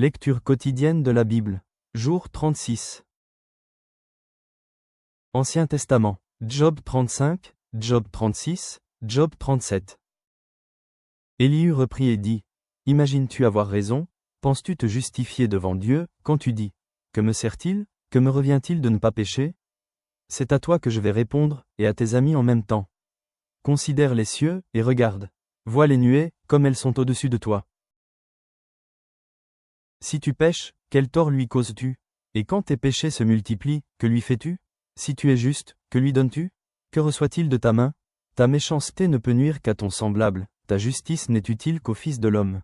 Lecture quotidienne de la Bible. Jour 36. Ancien Testament. Job 35, Job 36, Job 37. Élihu reprit et dit, « Imagines-tu avoir raison, penses-tu te justifier devant Dieu, quand tu dis, « Que me sert-il, que me revient-il de ne pas pécher ?» C'est à toi que je vais répondre, et à tes amis en même temps. Considère les cieux, et regarde. Vois les nuées, comme elles sont au-dessus de toi. Si tu pèches, quel tort lui causes-tu? Et quand tes péchés se multiplient, que lui fais-tu? Si tu es juste, que lui donnes-tu? Que reçoit-il de ta main? Ta méchanceté ne peut nuire qu'à ton semblable, ta justice n'est utile qu'au Fils de l'homme.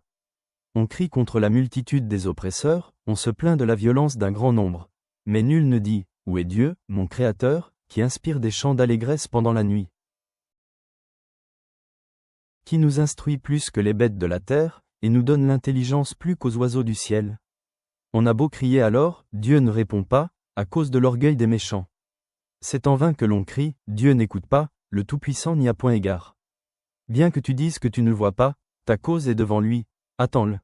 On crie contre la multitude des oppresseurs, on se plaint de la violence d'un grand nombre. Mais nul ne dit, où est Dieu, mon Créateur, qui inspire des chants d'allégresse pendant la nuit? Qui nous instruit plus que les bêtes de la terre, et nous donne l'intelligence plus qu'aux oiseaux du ciel? On a beau crier alors, Dieu ne répond pas, à cause de l'orgueil des méchants. C'est en vain que l'on crie, Dieu n'écoute pas, le Tout-Puissant n'y a point égard. Bien que tu dises que tu ne le vois pas, ta cause est devant lui, attends-le.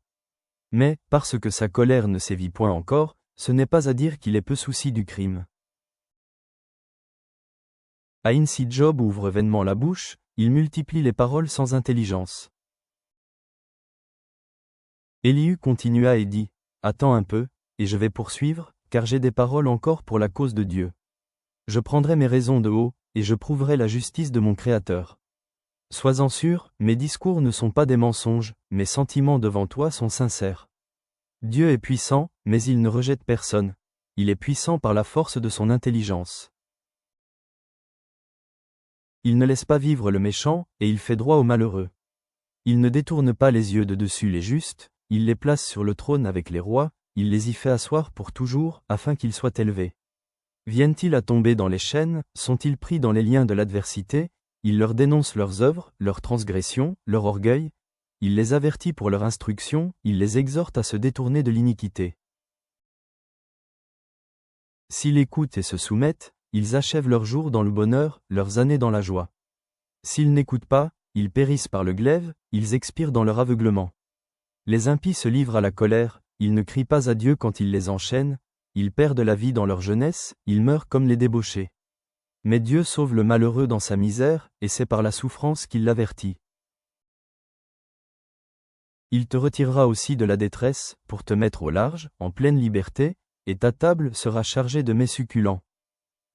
Mais, parce que sa colère ne sévit point encore, ce n'est pas à dire qu'il ait peu souci du crime. Ainsi Job ouvre vainement la bouche, il multiplie les paroles sans intelligence. Élihu continua et dit, « Attends un peu, et je vais poursuivre, car j'ai des paroles encore pour la cause de Dieu. Je prendrai mes raisons de haut, et je prouverai la justice de mon Créateur. Sois-en sûr, mes discours ne sont pas des mensonges, mes sentiments devant toi sont sincères. Dieu est puissant, mais il ne rejette personne. Il est puissant par la force de son intelligence. Il ne laisse pas vivre le méchant, et il fait droit aux malheureux. Il ne détourne pas les yeux de dessus les justes, il les place sur le trône avec les rois, il les y fait asseoir pour toujours, afin qu'ils soient élevés. Viennent-ils à tomber dans les chaînes, sont-ils pris dans les liens de l'adversité? Il leur dénonce leurs œuvres, leurs transgressions, leur orgueil. Il les avertit pour leur instruction, il les exhorte à se détourner de l'iniquité. S'ils écoutent et se soumettent, ils achèvent leurs jours dans le bonheur, leurs années dans la joie. S'ils n'écoutent pas, ils périssent par le glaive, ils expirent dans leur aveuglement. Les impies se livrent à la colère, ils ne crient pas à Dieu quand il les enchaîne, ils perdent la vie dans leur jeunesse, ils meurent comme les débauchés. Mais Dieu sauve le malheureux dans sa misère, et c'est par la souffrance qu'il l'avertit. Il te retirera aussi de la détresse, pour te mettre au large, en pleine liberté, et ta table sera chargée de mets succulents.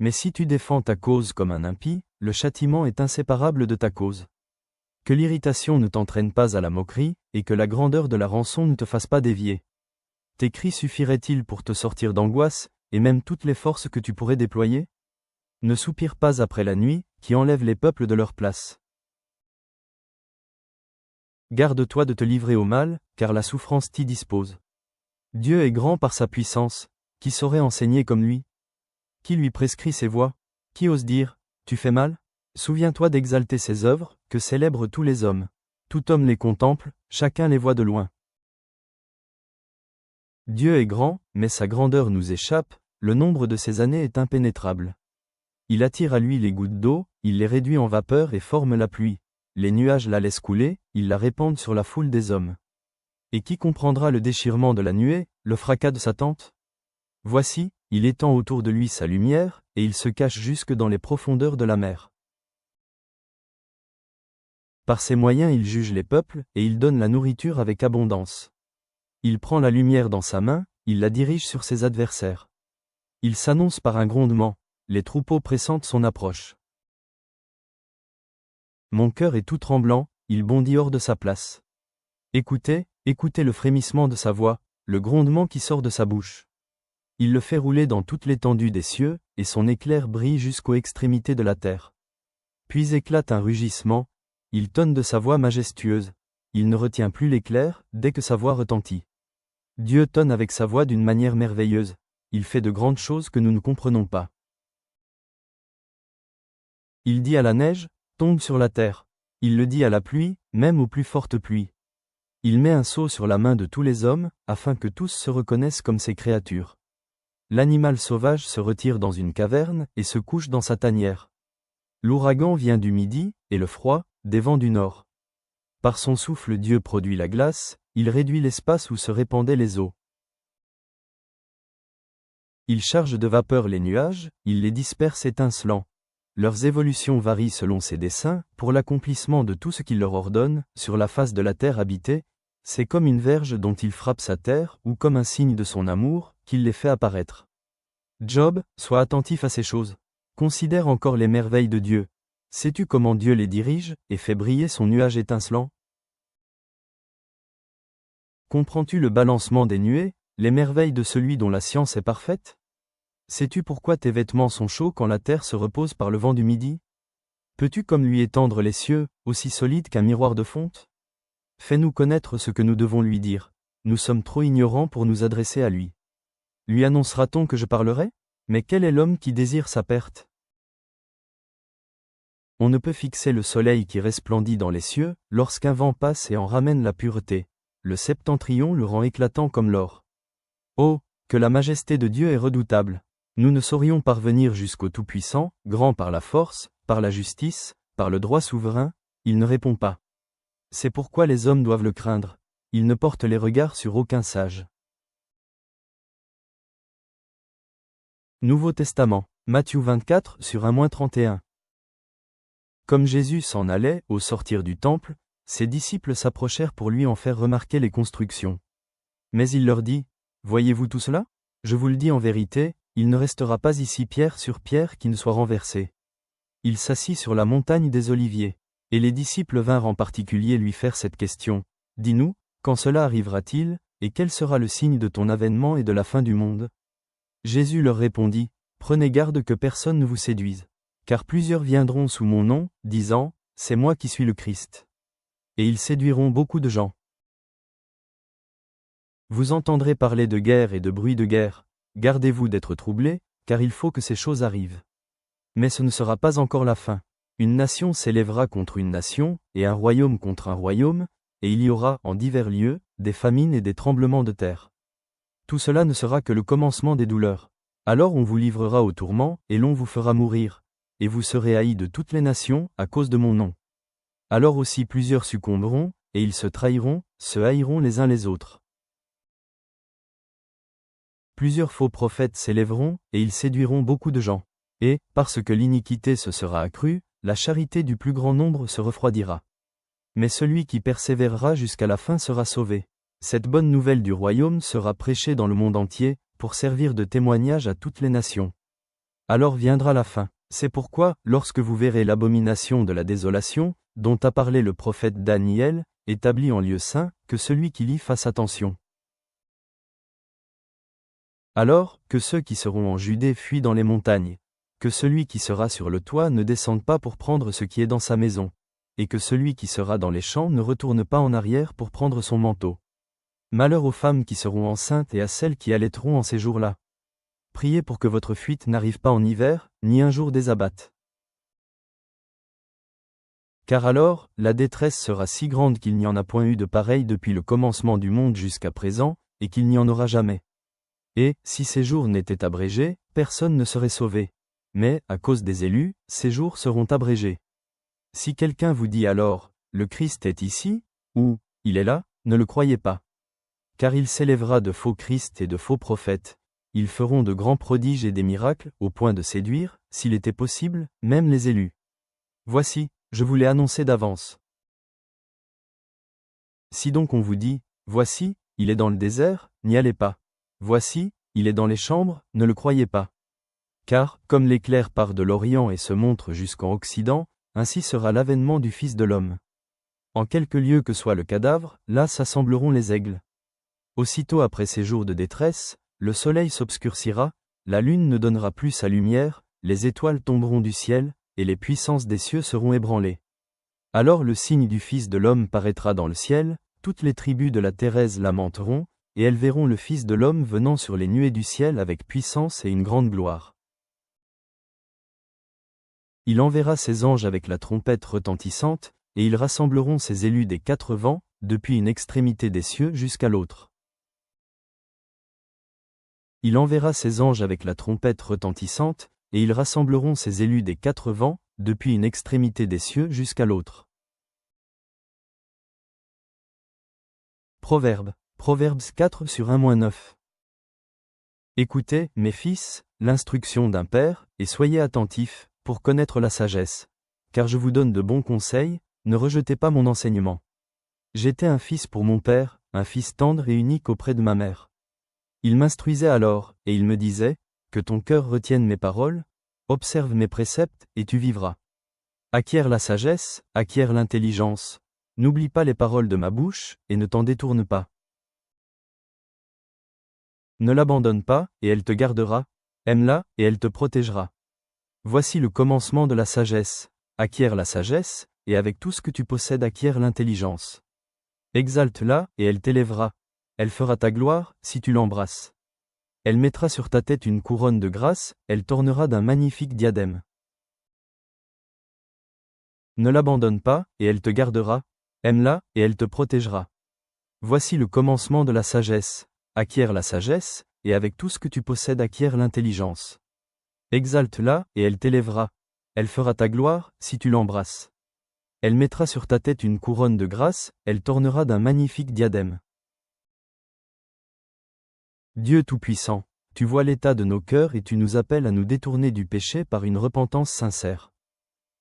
Mais si tu défends ta cause comme un impie, le châtiment est inséparable de ta cause. Que l'irritation ne t'entraîne pas à la moquerie, et que la grandeur de la rançon ne te fasse pas dévier. Tes cris suffiraient-ils pour te sortir d'angoisse, et même toutes les forces que tu pourrais déployer? Ne soupire pas après la nuit, qui enlève les peuples de leur place. Garde-toi de te livrer au mal, car la souffrance t'y dispose. Dieu est grand par sa puissance, qui saurait enseigner comme lui? Qui lui prescrit ses voies? Qui ose dire, tu fais mal? Souviens-toi d'exalter ses œuvres, que célèbrent tous les hommes. Tout homme les contemple, chacun les voit de loin. Dieu est grand, mais sa grandeur nous échappe, le nombre de ses années est impénétrable. Il attire à lui les gouttes d'eau, il les réduit en vapeur et forme la pluie. Les nuages la laissent couler, ils la répandent sur la foule des hommes. Et qui comprendra le déchirement de la nuée, le fracas de sa tente? Voici, il étend autour de lui sa lumière, et il se cache jusque dans les profondeurs de la mer. Par ses moyens il juge les peuples, et il donne la nourriture avec abondance. Il prend la lumière dans sa main, il la dirige sur ses adversaires. Il s'annonce par un grondement, les troupeaux pressentent son approche. Mon cœur est tout tremblant, il bondit hors de sa place. Écoutez, écoutez le frémissement de sa voix, le grondement qui sort de sa bouche. Il le fait rouler dans toute l'étendue des cieux, et son éclair brille jusqu'aux extrémités de la terre. Puis éclate un rugissement, il tonne de sa voix majestueuse, il ne retient plus l'éclair, dès que sa voix retentit. Dieu tonne avec sa voix d'une manière merveilleuse, il fait de grandes choses que nous ne comprenons pas. Il dit à la neige, tombe sur la terre. Il le dit à la pluie, même aux plus fortes pluies. Il met un sceau sur la main de tous les hommes, afin que tous se reconnaissent comme ses créatures. L'animal sauvage se retire dans une caverne, et se couche dans sa tanière. L'ouragan vient du midi, et le froid, des vents du nord. Par son souffle Dieu produit la glace, il réduit l'espace où se répandaient les eaux. Il charge de vapeur les nuages, il les disperse étincelants. Leurs évolutions varient selon ses desseins, pour l'accomplissement de tout ce qu'il leur ordonne, sur la face de la terre habitée, c'est comme une verge dont il frappe sa terre, ou comme un signe de son amour, qu'il les fait apparaître. Job, sois attentif à ces choses. Considère encore les merveilles de Dieu. Sais-tu comment Dieu les dirige, et fait briller son nuage étincelant? Comprends-tu le balancement des nuées, les merveilles de celui dont la science est parfaite? Sais-tu pourquoi tes vêtements sont chauds quand la terre se repose par le vent du midi? Peux-tu comme lui étendre les cieux, aussi solides qu'un miroir de fonte? Fais-nous connaître ce que nous devons lui dire. Nous sommes trop ignorants pour nous adresser à lui. Lui annoncera-t-on que je parlerai? Mais quel est l'homme qui désire sa perte? On ne peut fixer le soleil qui resplendit dans les cieux, lorsqu'un vent passe et en ramène la pureté. Le septentrion le rend éclatant comme l'or. Oh, que la majesté de Dieu est redoutable! Nous ne saurions parvenir jusqu'au Tout-Puissant, grand par la force, par la justice, par le droit souverain, il ne répond pas. C'est pourquoi les hommes doivent le craindre. Il ne porte les regards sur aucun sage. Nouveau Testament, Matthieu 24 sur 1-31. Comme Jésus s'en allait, au sortir du temple, ses disciples s'approchèrent pour lui en faire remarquer les constructions. Mais il leur dit, « Voyez-vous tout cela? Je vous le dis en vérité, il ne restera pas ici pierre sur pierre qui ne soit renversée. » Il s'assit sur la montagne des Oliviers. Et les disciples vinrent en particulier lui faire cette question. « Dis-nous, quand cela arrivera-t-il, et quel sera le signe de ton avènement et de la fin du monde ?» Jésus leur répondit, « Prenez garde que personne ne vous séduise. Car plusieurs viendront sous mon nom, disant, « C'est moi qui suis le Christ. » Et ils séduiront beaucoup de gens. Vous entendrez parler de guerre et de bruit de guerre. Gardez-vous d'être troublés, car il faut que ces choses arrivent. Mais ce ne sera pas encore la fin. Une nation s'élèvera contre une nation, et un royaume contre un royaume, et il y aura, en divers lieux, des famines et des tremblements de terre. Tout cela ne sera que le commencement des douleurs. Alors on vous livrera au tourment, et l'on vous fera mourir, et vous serez haïs de toutes les nations, à cause de mon nom. Alors aussi plusieurs succomberont, et ils se trahiront, se haïront les uns les autres. Plusieurs faux prophètes s'élèveront, et ils séduiront beaucoup de gens. Et, parce que l'iniquité se sera accrue, la charité du plus grand nombre se refroidira. Mais celui qui persévérera jusqu'à la fin sera sauvé. Cette bonne nouvelle du royaume sera prêchée dans le monde entier, pour servir de témoignage à toutes les nations. Alors viendra la fin. C'est pourquoi, lorsque vous verrez l'abomination de la désolation, dont a parlé le prophète Daniel, établi en lieu saint, que celui qui lit fasse attention. Alors, que ceux qui seront en Judée fuient dans les montagnes. Que celui qui sera sur le toit ne descende pas pour prendre ce qui est dans sa maison. Et que celui qui sera dans les champs ne retourne pas en arrière pour prendre son manteau. Malheur aux femmes qui seront enceintes et à celles qui allaiteront en ces jours-là. Priez pour que votre fuite n'arrive pas en hiver, ni un jour des abatte. Car alors, la détresse sera si grande qu'il n'y en a point eu de pareil depuis le commencement du monde jusqu'à présent, et qu'il n'y en aura jamais. Et, si ces jours n'étaient abrégés, personne ne serait sauvé. Mais, à cause des élus, ces jours seront abrégés. Si quelqu'un vous dit alors, le Christ est ici, ou, il est là, ne le croyez pas. Car il s'élèvera de faux Christ et de faux prophètes. Ils feront de grands prodiges et des miracles, au point de séduire, s'il était possible, même les élus. Voici, je vous l'ai annoncé d'avance. Si donc on vous dit, voici, il est dans le désert, n'y allez pas. Voici, il est dans les chambres, ne le croyez pas. Car, comme l'éclair part de l'Orient et se montre jusqu'en Occident, ainsi sera l'avènement du Fils de l'homme. En quelque lieu que soit le cadavre, là s'assembleront les aigles. Aussitôt après ces jours de détresse, le soleil s'obscurcira, la lune ne donnera plus sa lumière, les étoiles tomberont du ciel, et les puissances des cieux seront ébranlées. Alors le signe du Fils de l'homme paraîtra dans le ciel, toutes les tribus de la Thérèse lamenteront, et elles verront le Fils de l'homme venant sur les nuées du ciel avec puissance et une grande gloire. Il enverra ses anges avec la trompette retentissante, et ils rassembleront ses élus des quatre vents, depuis une extrémité des cieux jusqu'à l'autre. Il enverra ses anges avec la trompette retentissante, et ils rassembleront ses élus des quatre vents, depuis une extrémité des cieux jusqu'à l'autre. Proverbes 4 sur 1-9. Écoutez, mes fils, l'instruction d'un père, et soyez attentifs, pour connaître la sagesse. Car je vous donne de bons conseils, ne rejetez pas mon enseignement. J'étais un fils pour mon père, un fils tendre et unique auprès de ma mère. Il m'instruisait alors, et il me disait, que ton cœur retienne mes paroles, observe mes préceptes, et tu vivras. Acquiert la sagesse, acquiert l'intelligence. N'oublie pas les paroles de ma bouche, et ne t'en détourne pas. Ne l'abandonne pas, et elle te gardera. Aime-la, et elle te protégera. Voici le commencement de la sagesse. Acquiert la sagesse, et avec tout ce que tu possèdes acquiert l'intelligence. Exalte-la, et elle t'élèvera. Elle fera ta gloire, si tu l'embrasses. Elle mettra sur ta tête une couronne de grâce, elle t'ornera d'un magnifique diadème. Ne l'abandonne pas, et elle te gardera. Aime-la, et elle te protégera. Voici le commencement de la sagesse. Acquiert la sagesse, et avec tout ce que tu possèdes acquiert l'intelligence. Exalte-la, et elle t'élèvera. Elle fera ta gloire, si tu l'embrasses. Elle mettra sur ta tête une couronne de grâce, elle t'ornera d'un magnifique diadème. Dieu Tout-Puissant, tu vois l'état de nos cœurs et tu nous appelles à nous détourner du péché par une repentance sincère.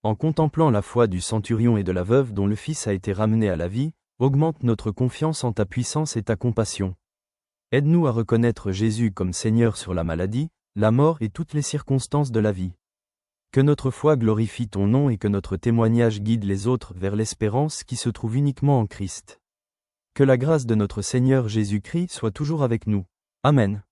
En contemplant la foi du centurion et de la veuve dont le fils a été ramené à la vie, augmente notre confiance en ta puissance et ta compassion. Aide-nous à reconnaître Jésus comme Seigneur sur la maladie, la mort et toutes les circonstances de la vie. Que notre foi glorifie ton nom et que notre témoignage guide les autres vers l'espérance qui se trouve uniquement en Christ. Que la grâce de notre Seigneur Jésus-Christ soit toujours avec nous. Amen.